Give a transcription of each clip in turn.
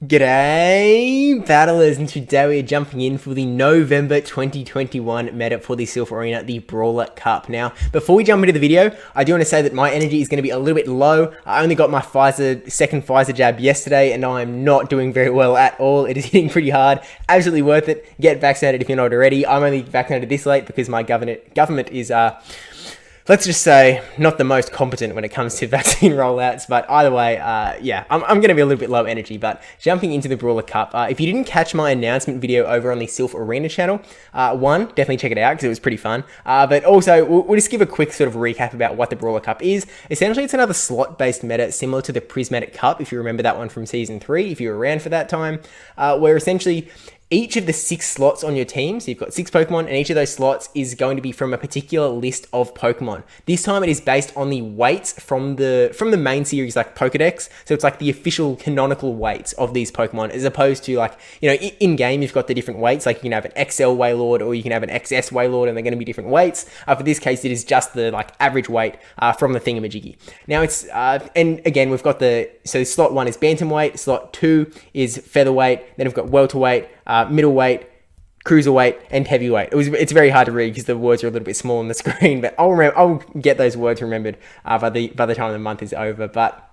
G'day, battlers, and today we are jumping in for the November 2021 meta for the Silph Arena, the Brawler Cup. Now, before we jump into the video, I do want to say that my energy is going to be a little bit low. I only got my second Pfizer jab yesterday, and I'm not doing very well at all. It is hitting pretty hard. Absolutely worth it. Get vaccinated if you're not already. I'm only vaccinated this late because my government is let's just say, not the most competent when it comes to vaccine rollouts, but either way, yeah, I'm going to be a little bit low energy, but jumping into the Brawler Cup, if you didn't catch my announcement video over on the Silph Arena channel, definitely check it out because it was pretty fun, but also, we'll just give a quick sort of recap about what the Brawler Cup is. Essentially, it's another slot-based meta similar to the Prismatic Cup, if you remember that one from Season 3, if you were around for that time, where essentially, each of the 6 slots on your team, so you've got 6 Pokemon, and each of those slots is going to be from a particular list of Pokemon. This time it is based on the weights from the main series, like Pokedex. So it's like the official canonical weights of these Pokemon, as opposed to like, you know, in-game you've got the different weights, like you can have an XL Wailord or you can have an XS Wailord, and they're going to be different weights. For this case, it is just the like average weight from the thingamajiggy. Now it's, and again, we've got so slot 1 is Bantamweight, slot 2 is Featherweight, then we've got Welterweight, middleweight, cruiserweight, and heavyweight. It's very hard to read because the words are a little bit small on the screen, but I'll get those words remembered by the time the month is over. But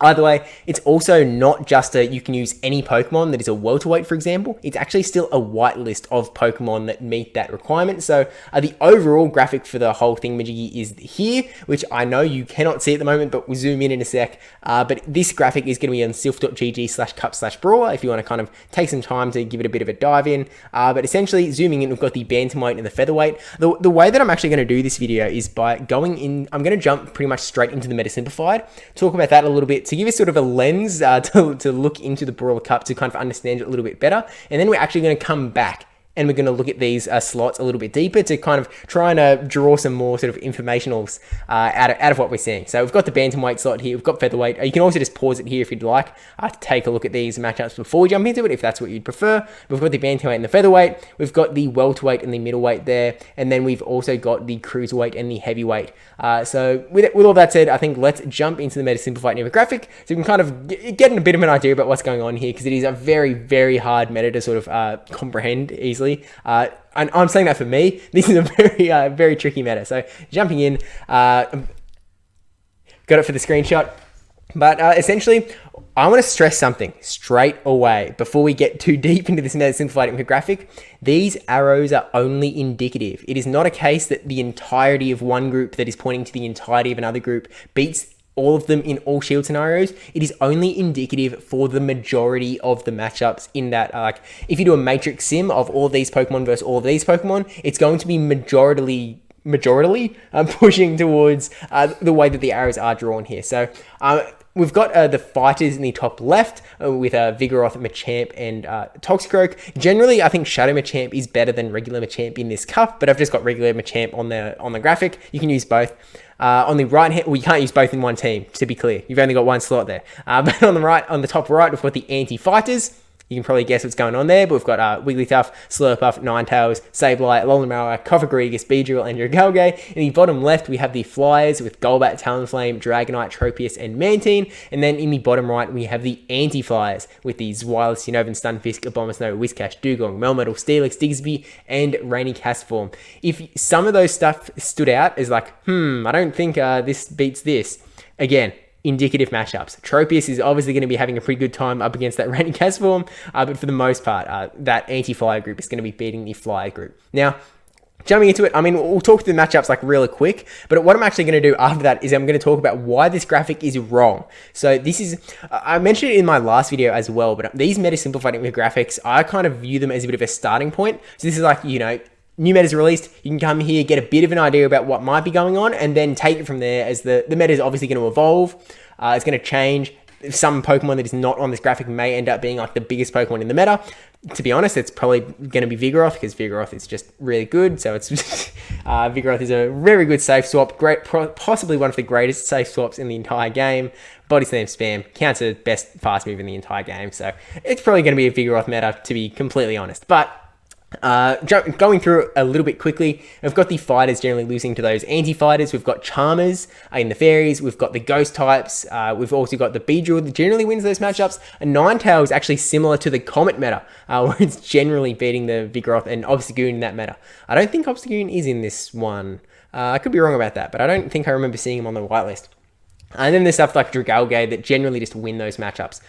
either way, it's also not just you can use any Pokemon that is a welterweight, for example. It's actually still a whitelist of Pokemon that meet that requirement. So the overall graphic for the whole thingamajiggy is here, which I know you cannot see at the moment, but we'll zoom in a sec. But this graphic is going to be on silph.gg/cup/brawler if you want to kind of take some time to give it a bit of a dive in. But essentially, zooming in, we've got the Bantamweight and the Featherweight. The way that I'm actually going to do this video is by going in, I'm going to jump pretty much straight into the meta Simplified, talk about that a little bit, to give us sort of a lens to look into the Brawler Cup to kind of understand it a little bit better. And then we're actually going to come back and we're going to look at these slots a little bit deeper to kind of try and draw some more sort of informationals out of what we're seeing. So we've got the Bantamweight slot here, we've got Featherweight. You can also just pause it here if you'd like to take a look at these matchups before we jump into it, if that's what you'd prefer. We've got the Bantamweight and the Featherweight, we've got the Welterweight and the Middleweight there, and then we've also got the Cruiserweight and the Heavyweight. So with all that said, I think let's jump into the meta Simplified infographic so you can kind of get a bit of an idea about what's going on here, because it is a very, very hard meta to sort of comprehend easily. And I'm saying that for me, this is a very, very tricky meta. So jumping in, got it for the screenshot. But essentially, I want to stress something straight away before we get too deep into this meta Simplified infographic. These arrows are only indicative. It is not a case that the entirety of one group that is pointing to the entirety of another group beats all of them in all shield scenarios. It is only indicative for the majority of the matchups in that, like, if you do a matrix sim of all of these Pokemon versus all of these Pokemon, it's going to be majority pushing towards the way that the arrows are drawn here. So we've got the fighters in the top left with Vigoroth, Machamp, and Toxicroak. Generally, I think Shadow Machamp is better than regular Machamp in this cup, but I've just got regular Machamp on the graphic. You can use both. On the right hand, well, you can't use both in one team, to be clear. You've only got one slot there. But on the top right, we've got the anti-fighters. You can probably guess what's going on there, but we've got Wigglytuff, Slurpuff, Ninetales, Sableye, Alolan, Cofagrigus, Beedrill, and Dragalge. In the bottom left, we have the Flyers with Golbat, Talonflame, Dragonite, Tropius, and Mantine. And then in the bottom right, we have the anti-Flyers with the Zweilous, Unnovan, Stunfisk, Abomasnow, Whiscash, Dugong, Melmetal, Steelix, Diggsby, and Rainy Castform. If some of those stuff stood out as like, I don't think this beats this, again, indicative matchups. Tropius is obviously going to be having a pretty good time up against that Rainy Castform, but for the most part, that anti-Flyer group is going to be beating the Flyer group. Now, jumping into it, I mean, we'll talk through the matchups like really quick, but what I'm actually going to do after that is I'm going to talk about why this graphic is wrong. So this is, I mentioned it in my last video as well, but these meta Simplified infographics, I kind of view them as a bit of a starting point. So this is like, you know, new meta's released, you can come here, get a bit of an idea about what might be going on, and then take it from there as the meta is obviously going to evolve. It's going to change. Some Pokemon that is not on this graphic may end up being like the biggest Pokemon in the meta. To be honest, it's probably going to be Vigoroth, because Vigoroth is just really good. So it's Vigoroth is a very good safe swap, possibly one of the greatest safe swaps in the entire game. Body Slam Spam counts as best fast move in the entire game. So it's probably going to be a Vigoroth meta, to be completely honest. But Going through it a little bit quickly, we've got the fighters generally losing to those anti-fighters. We've got Charmers in the fairies. We've got the ghost types. We've also got the Beedrill that generally wins those matchups. And Ninetale is actually similar to the Comet meta, where it's generally beating the Vigoroth and Obstagoon in that meta. I don't think Obstagoon is in this one. I could be wrong about that, but I don't think I remember seeing him on the whitelist. And then there's stuff like Dragalge that generally just win those matchups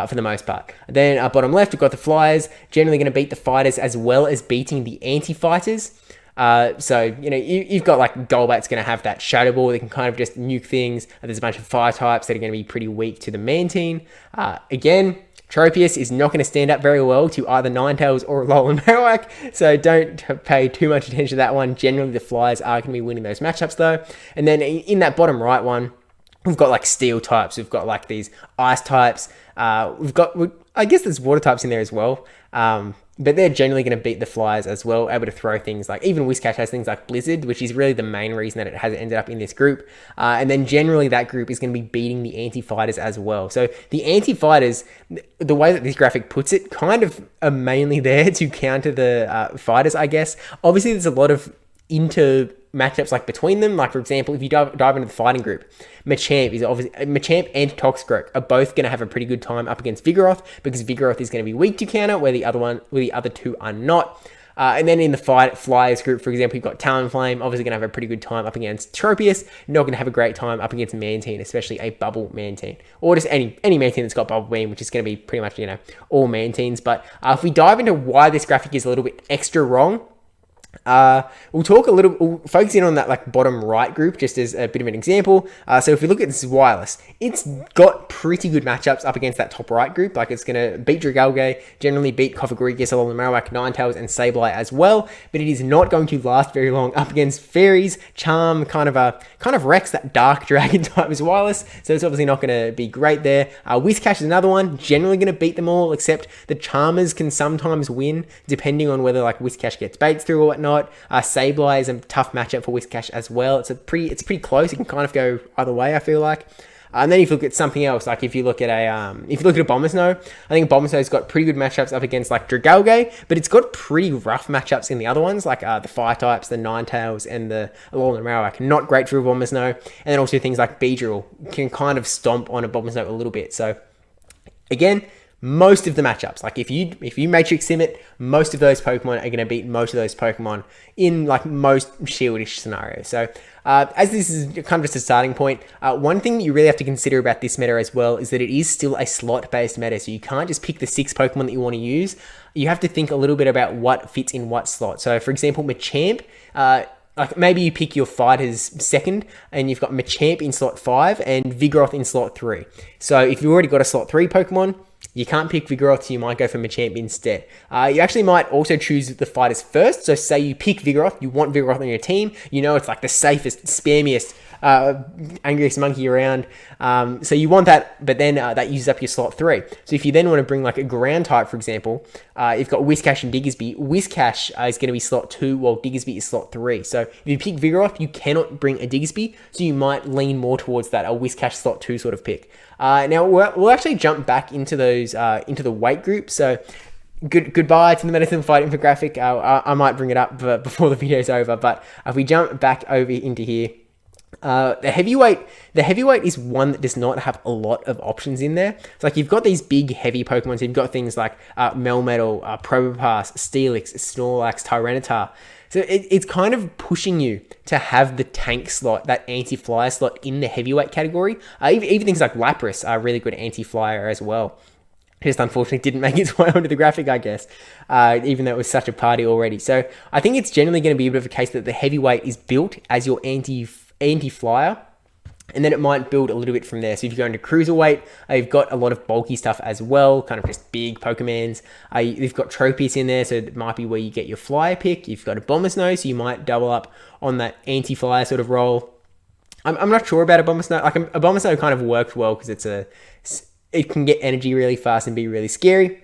for the most part. Then bottom left, we've got the Flyers, generally going to beat the fighters as well as beating the anti-fighters. So, you know, you've got like Golbat's going to have that Shadow Ball that can kind of just nuke things. There's a bunch of fire types that are going to be pretty weak to the Mantine. Again, Tropius is not going to stand up very well to either Ninetales or Alolan Marowak, so don't pay too much attention to that one. Generally, the Flyers are going to be winning those matchups though. And then in that bottom right one, we've got like steel types. We've got like these ice types. I guess there's water types in there as well. But they're generally going to beat the Flyers as well, able to throw things like, even Whiscash has things like Blizzard, which is really the main reason that it has ended up in this group. And then generally that group is going to be beating the anti-fighters as well. So the anti-fighters, the way that this graphic puts it, kind of are mainly there to counter the fighters, I guess. Obviously, there's a lot of matchups like between them. Like for example, if you dive into the fighting group, Machamp and Toxicroak are both going to have a pretty good time up against Vigoroth, because Vigoroth is going to be weak to counter, where the other two are not. And then in the Flyers group, for example, you've got Talonflame, obviously going to have a pretty good time up against Tropius, not going to have a great time up against Mantine, especially a Bubble Mantine, or just any Mantine that's got Bubble Beam, which is going to be pretty much, you know, all Mantines. But if we dive into why this graphic is a little bit extra wrong, we'll focus in on that like bottom right group just as a bit of an example. So if we look at this wireless, it's got pretty good matchups up against that top right group. Like it's going to beat Dragalge, generally beat Koffagrigus, Alolan Marowak, Ninetales, and Sableye as well. But it is not going to last very long up against fairies. Charm kind of wrecks that dark dragon type as wireless, so it's obviously not going to be great there. Whiscash is another one, generally going to beat them all, except the Charmers can sometimes win depending on whether like Whiscash gets baits through or whatnot. Sableye is a tough matchup for Whiscash as well. It's pretty close. It can kind of go either way, I feel like. And then if you look at something else, like if you look at a Abomasnow, I think Abomasnow's got pretty good matchups up against like Dragalge, but it's got pretty rough matchups in the other ones, like the fire types, the Ninetales, and the Alolan Marowak. Not great for Abomasnow. And then also things like Beedrill can kind of stomp on Abomasnow a little bit. So again, most of the matchups, like if you Matrix Sim it, most of those Pokemon are going to beat most of those Pokemon in like most shieldish scenarios. So as this is kind of just a starting point, one thing that you really have to consider about this meta as well is that it is still a slot-based meta, so you can't just pick the 6 Pokemon that you want to use. You have to think a little bit about what fits in what slot. So for example, Machamp, like maybe you pick your fighters second and you've got Machamp in slot 5 and Vigoroth in slot 3. So if you've already got a slot 3 Pokemon, you can't pick Vigoroth, so you might go for Machamp instead. You actually might also choose the fighters first. So say you pick Vigoroth, you want Vigoroth on your team. You know it's like the safest, spammiest, angriest monkey around. So you want that, but then that uses up your slot 3. So if you then want to bring like a ground type, for example, you've got Whiscash and Diggersby. Whiscash is going to be slot 2, while Diggersby is slot 3. So if you pick Vigoroth, you cannot bring a Diggersby, so you might lean more towards that, a Whiscash slot 2 sort of pick. Now we'll actually jump back into those into the weight group. So goodbye to the Simplified infographic. I might bring it up before the video's over, but if we jump back over into here, the heavyweight is one that does not have a lot of options in there. It's like you've got these big heavy Pokemon. So you've got things like Melmetal, Probopass, Steelix, Snorlax, Tyranitar. So it's kind of pushing you to have the tank slot, that anti-flyer slot in the heavyweight category. Even things like Lapras are really good anti-flyer as well. Just unfortunately didn't make its way onto the graphic, I guess, even though it was such a party already. So I think it's generally going to be a bit of a case that the heavyweight is built as your anti-flyer, and then it might build a little bit from there. So if you go into cruiserweight, you've got a lot of bulky stuff as well, kind of just big Pokemons. You've got Tropius in there, so it might be where you get your flyer pick. You've got Abomasnow, so you might double up on that anti-flyer sort of role. I'm not sure about Abomasnow. Like Abomasnow kind of works well because it can get energy really fast and be really scary.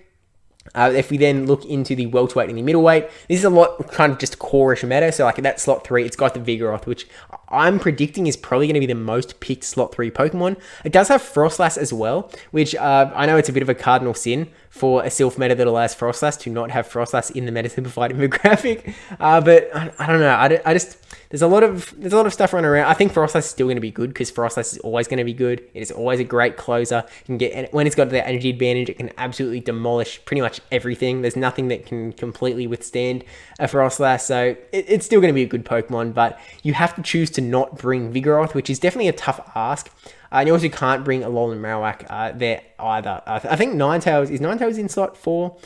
If we then look into the welterweight and the middleweight, this is a lot kind of just core-ish meta. So like that slot 3, it's got the Vigoroth, which I'm predicting is probably going to be the most picked slot 3 Pokemon. It does have Frostlass as well, which I know it's a bit of a cardinal sin for a Silph meta that allows Frostlass to not have Frostlass in the meta simplified infographic. But I don't know. I just there's a lot of stuff running around. I think Frostlass is still going to be good because Frostlass is always going to be good. It is always a great closer. You can get, when it's got the energy advantage, it can absolutely demolish pretty much everything. There's nothing that can completely withstand a Frostlass. So it's still going to be a good Pokemon, but you have to choose to not bring Vigoroth, which is definitely a tough ask. And you also can't bring Alolan Marowak there either. I think Ninetales, is Ninetales in slot 4?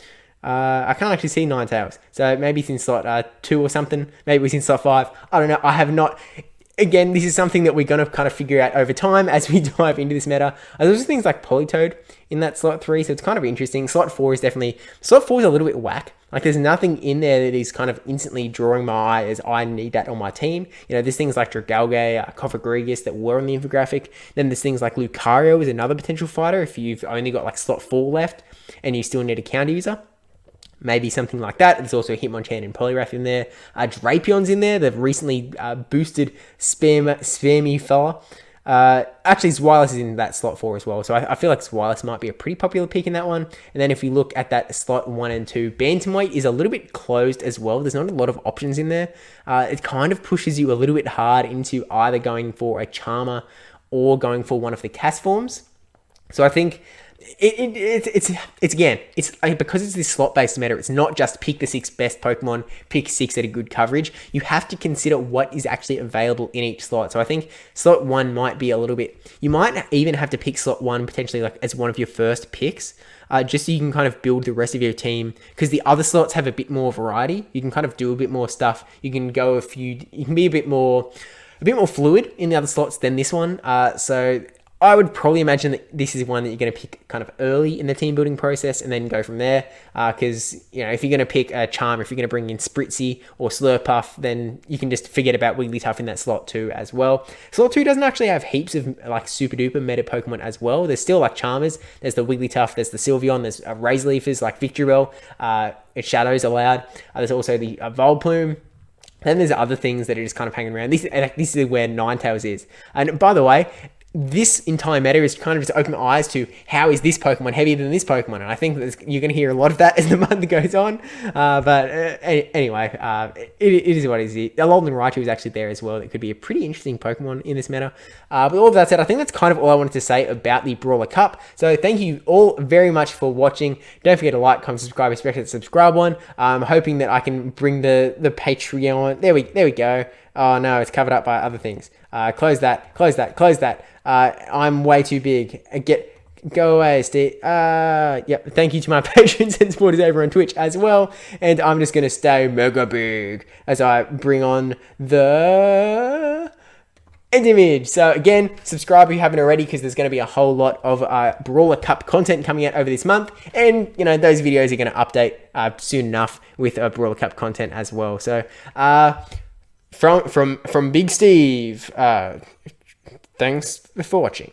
I can't actually see Ninetales. So maybe it's in slot 2 or something. Maybe it's in slot 5. I don't know. I have not... Again, this is something that we're going to kind of figure out over time as we dive into this meta. There's also things like Politoed in that slot 3, so it's kind of interesting. Slot 4 is definitely... Slot 4 is a little bit whack. Like, there's nothing in there that is kind of instantly drawing my eye as I need that on my team. You know, there's things like Dragalge, Cofagrigus that were on the infographic. Then there's things like Lucario is another potential fighter if you've only got, like, slot 4 left and you still need a counter user. Maybe something like that. There's also Hitmonchan and Poliwrath in there. Drapion's in there. They've recently boosted Spammy fella. Actually, Zweilous is in that slot 4 as well. So I feel like Zweilous might be a pretty popular pick in that one. And then if you look at that slot 1 and 2, Bantamweight is a little bit closed as well. There's not a lot of options in there. It kind of pushes you a little bit hard into either going for a Charmer or going for one of the cast forms. So I think... It's again, it's because it's this slot based meta. It's not just pick the 6 best Pokemon, pick 6 that are good coverage. You have to consider what is actually available in each slot. So I think slot 1 might be a little bit. You might even have to pick slot 1 potentially like as one of your first picks, just so you can kind of build the rest of your team. Because the other slots have a bit more variety. You can kind of do a bit more stuff. You can go a few. You can be a bit more fluid in the other slots than this one. So I would probably imagine that this is one that you're going to pick kind of early in the team building process and then go from there. Because, you know, if you're going to pick a Charm, if you're going to bring in Spritzy or Slurpuff, then you can just forget about Wigglytuff in that slot 2 as well. Slot 2 doesn't actually have heaps of like super duper meta Pokemon as well. There's still like Charmers, there's the Wigglytuff, there's the Sylveon, there's Razorleafers like Victreebel, Shadows allowed. There's also the Volplume. Then there's other things that are just kind of hanging around. This is where Ninetales is. And by the way, this entire meta is kind of just open my eyes to how is this Pokemon heavier than this Pokemon, and I think that you're going to hear a lot of that as the month goes on. Anyway, it is what it is. Alolan Raichu is actually there as well. It could be a pretty interesting Pokemon in this meta. But all of that said, I think that's kind of all I wanted to say about the Brawler Cup. So thank you all very much for watching. Don't forget to like, comment, subscribe, especially the subscribe one. I'm hoping that I can bring the Patreon. There we go. Oh no, it's covered up by other things. Close that. I'm way too big. Go away, Steve. Yep. Thank you to my patrons and supporters over on Twitch as well. And I'm just gonna stay mega big as I bring on the end image. So again, subscribe if you haven't already, because there's going to be a whole lot of Brawler Cup content coming out over this month, and you know those videos are going to update soon enough with Brawler Cup content as well. So from Big Steve, thanks for watching.